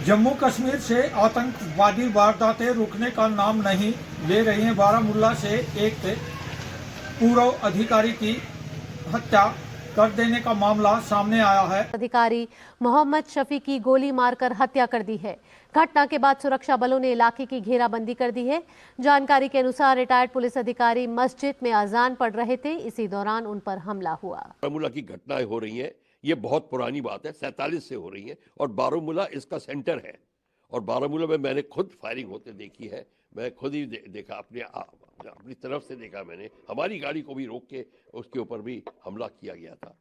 जम्मू कश्मीर से आतंकवादी वारदातें रुकने का नाम नहीं ले रही हैं। बारामूला से एक पूर्व अधिकारी की हत्या कर देने का मामला सामने आया है। अधिकारी मोहम्मद शफी की गोली मारकर हत्या कर दी है। घटना के बाद सुरक्षा बलों ने इलाके की घेराबंदी कर दी है। जानकारी के अनुसार रिटायर्ड पुलिस अधिकारी मस्जिद में अजान पढ़ रहे थे, इसी दौरान उन पर हमला हुआ। बारामूला की घटनाएं हो रही हैं, ये बहुत पुरानी बात है, 47 से हो रही है और बारामूला इसका सेंटर है। और बारामूला में मैंने खुद फायरिंग होते देखी है, मैं खुद ही देखा, अपनी तरफ से देखा मैंने। हमारी गाड़ी को भी रोक के उसके ऊपर भी हमला किया गया था।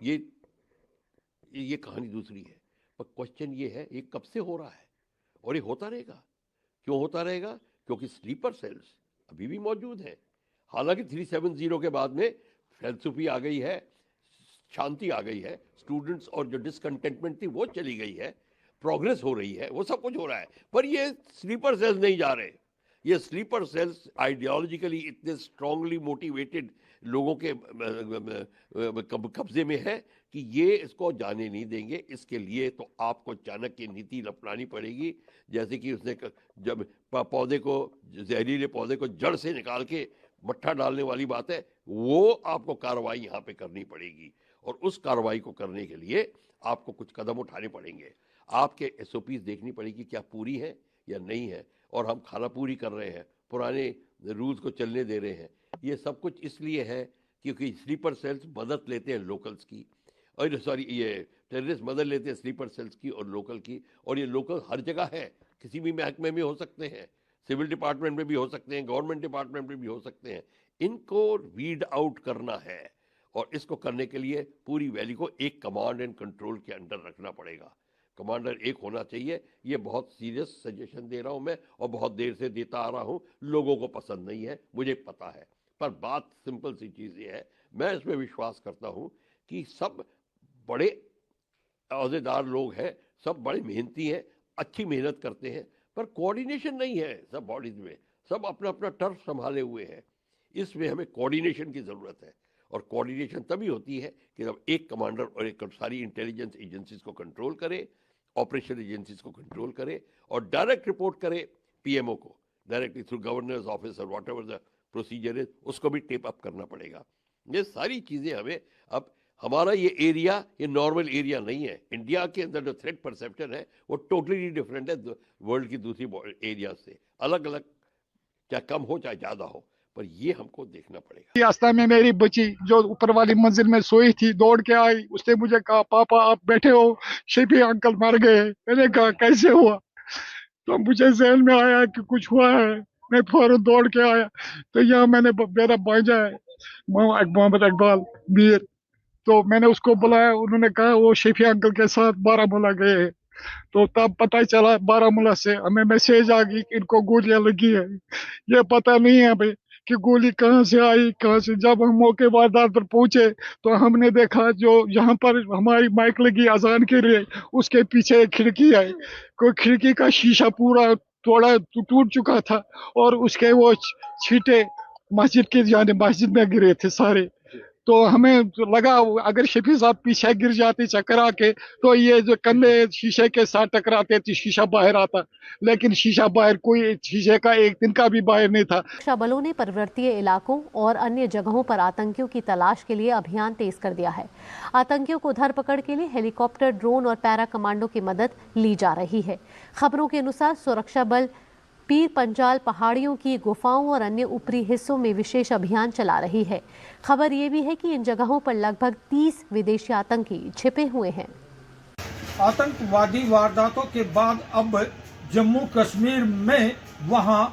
ये कहानी दूसरी है, पर क्वेश्चन ये है ये कब से हो रहा है और ये होता रहेगा। क्यों होता रहेगा? क्योंकि स्लीपर सेल्स अभी भी मौजूद हैं। हालांकि 370 के बाद में फिलॉसफी आ गई है, शांति आ गई है, स्टूडेंट्स और जो डिसकंटेंटमेंट थी वो चली गई है, प्रोग्रेस हो रही है, वो सब कुछ हो रहा है। पर ये स्लीपर सेल्स नहीं जा रहे। ये स्लीपर सेल्स आइडियोलॉजिकली इतने स्ट्रांगली मोटिवेटेड लोगों के कब्जे में है कि ये इसको जाने नहीं देंगे। इसके लिए तो आपको चाणक्य की नीति अपनानी पड़ेगी। जैसे कि उसने जब पौधे को, जहरीले पौधे को जड़ से निकाल के मट्ठा डालने वाली बात है, वो आपको कार्रवाई यहाँ पे करनी पड़ेगी। और उस कार्रवाई को करने के लिए आपको कुछ कदम उठाने पड़ेंगे। आपके एसओपीज देखनी पड़ेगी क्या पूरी है या नहीं है। और हम खाना पूरी कर रहे हैं, पुराने रूल्स को चलने दे रहे हैं। ये सब कुछ इसलिए है क्योंकि स्लीपर सेल्स मदद लेते हैं लोकल्स की, और सॉरी ये टेररिस्ट मदद लेते हैं स्लीपर सेल्स की और लोकल की। और ये लोकल हर जगह है, किसी भी महकमे में हो सकते हैं, सिविल डिपार्टमेंट में भी हो सकते हैं, गवर्नमेंट डिपार्टमेंट में भी हो सकते हैं। इनको वीड आउट करना है और इसको करने के लिए पूरी वैली को एक कमांड एंड कंट्रोल के अंडर रखना पड़ेगा। कमांडर एक होना चाहिए। ये बहुत सीरियस सजेशन दे रहा हूं मैं और बहुत देर से देता आ रहा हूं। लोगों को पसंद नहीं है, मुझे पता है, पर बात सिंपल सी चीज ये है, मैं इसमें विश्वास करता हूं कि सब बड़े औहदेदार लोग हैं, सब बड़े मेहनती हैं, अच्छी मेहनत करते हैं, पर कोऑर्डिनेशन नहीं है सब बॉडीज में। सब अपना अपना टर्फ संभाले हुए हैं। इसमें हमें कोऑर्डिनेशन की जरूरत है। और कोऑर्डिनेशन तभी होती है कि जब एक कमांडर और एक सारी इंटेलिजेंस एजेंसीज को कंट्रोल करे, ऑपरेशन एजेंसीज को कंट्रोल करे और डायरेक्ट रिपोर्ट करे पीएमओ को, डायरेक्टली थ्रू गवर्नर्स ऑफिस और what ever the procedure is, उसको भी टेप अप करना पड़ेगा। ये सारी चीजें हमें, अब हमारा ये एरिया ये नॉर्मल एरिया नहीं है। इंडिया के अंदर जो थ्रेट परसेप्शन है वो टोटली डिफरेंट है वर्ल्ड की दूसरी एरिया से। अलग अलग, चाहे कम हो चाहे ज्यादा हो, पर ये हमको देखना पड़ेगा। रास्ते में मेरी बच्ची जो ऊपर वाली मंजिल में सोई थी दौड़ के आई। उसने मुझे कहा, पापा आप बैठे हो, शफी अंकल मर गए। मैंने कहा कैसे हुआ? तो मुझे जहन में आया कि कुछ हुआ है। मैं फौरन दौड़ के आया तो यहाँ मैंने मेरा भांजा है मोहम्मद इकबाल मीर, तो मैंने उसको बुलाया। उन्होंने कहा वो शफी अंकल के साथ बारामूला गए हैं। तो तब पता चला बारामूला से हमें मैसेज आ गई कि इनको गोलियां लगी है। ये पता नहीं है भाई कि गोली कहाँ से आई कहाँ से। जब हम मौके वारदात पर पहुंचे तो हमने देखा जो यहाँ पर हमारी माइक लगी अजान के लिए, उसके पीछे एक खिड़की है, कोई खिड़की का शीशा पूरा थोड़ा टूट चुका था और उसके वो छींटे मस्जिद के यानी मस्जिद में गिरे थे सारे। तो हमें लगा अगर शफी साहब पीछे गिर जाते चक्कर आके तो ये जो कंधे शीशे के साथ टकराते तो शीशा बाहर आता, लेकिन शीशा बाहर, कोई शीशे का एक दिन का भी बाहर नहीं था। सुरक्षा बलों ने पर्वतीय इलाकों और अन्य जगहों पर आतंकियों की तलाश के लिए अभियान तेज कर दिया है। आतंकियों को धरपकड़ के लिए हेलीकॉप्टर, ड्रोन और पैरा कमांडो की मदद ली जा रही है। खबरों के अनुसार सुरक्षा बल पीर पंजाल पहाड़ियों की गुफाओं और अन्य ऊपरी हिस्सों में विशेष अभियान चला रही है। खबर ये भी है कि इन जगहों पर लगभग 30 विदेशी आतंकी छिपे हुए हैं। आतंकवादी वारदातों के बाद अब जम्मू कश्मीर में वहां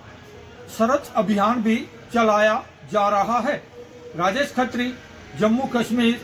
सर्च अभियान भी चलाया जा रहा है। राजेश खत्री, जम्मू कश्मीर।